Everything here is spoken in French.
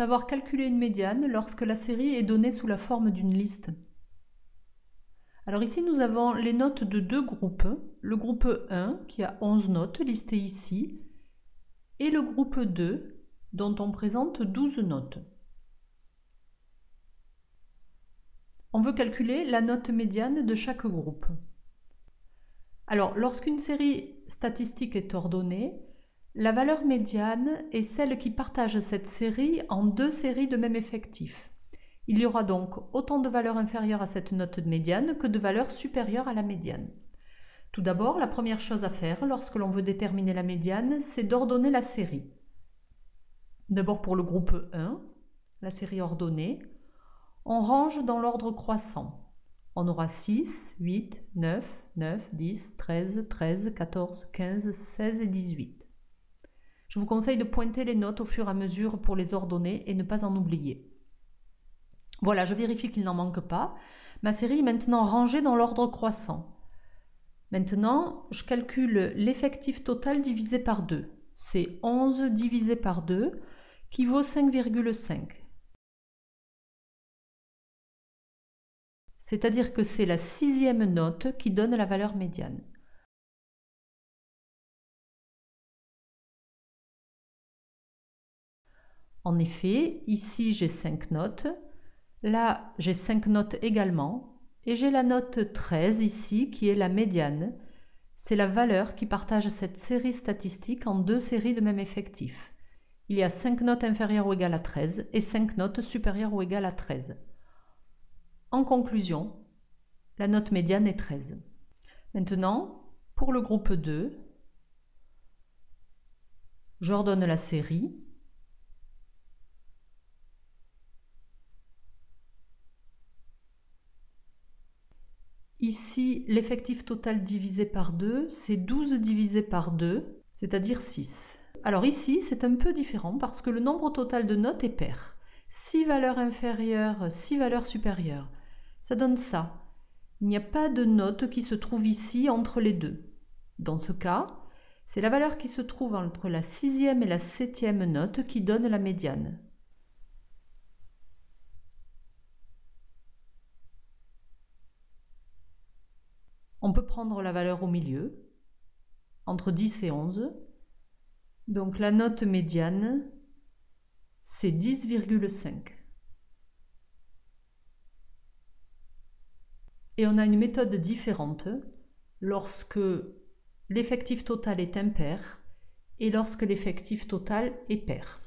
Savoir calculer une médiane lorsque la série est donnée sous la forme d'une liste. Alors ici, nous avons les notes de deux groupes. Le groupe 1, qui a 11 notes, listées ici, et le groupe 2, dont on présente 12 notes. On veut calculer la note médiane de chaque groupe. Alors, lorsqu'une série statistique est ordonnée, la valeur médiane est celle qui partage cette série en deux séries de même effectif. Il y aura donc autant de valeurs inférieures à cette note de médiane que de valeurs supérieures à la médiane. Tout d'abord, la première chose à faire lorsque l'on veut déterminer la médiane, c'est d'ordonner la série. D'abord pour le groupe 1, la série ordonnée, on range dans l'ordre croissant. On aura 6, 8, 9, 9, 10, 13, 13, 14, 15, 16 et 18. Je vous conseille de pointer les notes au fur et à mesure pour les ordonner et ne pas en oublier. Voilà, je vérifie qu'il n'en manque pas. Ma série est maintenant rangée dans l'ordre croissant. Maintenant, je calcule l'effectif total divisé par 2. C'est 11 divisé par 2 qui vaut 5,5. C'est-à-dire que c'est la sixième note qui donne la valeur médiane. En effet, ici j'ai 5 notes, là j'ai 5 notes également, et j'ai la note 13 ici qui est la médiane. C'est la valeur qui partage cette série statistique en deux séries de même effectif. Il y a 5 notes inférieures ou égales à 13 et 5 notes supérieures ou égales à 13. En conclusion, la note médiane est 13. Maintenant, pour le groupe 2, j'ordonne la série. Ici, l'effectif total divisé par 2, c'est 12 divisé par 2, c'est-à-dire 6. Alors ici, c'est un peu différent parce que le nombre total de notes est pair. 6 valeurs inférieures, 6 valeurs supérieures. Ça donne ça. Il n'y a pas de note qui se trouve ici entre les deux. Dans ce cas, c'est la valeur qui se trouve entre la sixième et la septième note qui donne la médiane. On peut prendre la valeur au milieu, entre 10 et 11. Donc la note médiane, c'est 10,5. Et on a une méthode différente lorsque l'effectif total est impair et lorsque l'effectif total est pair.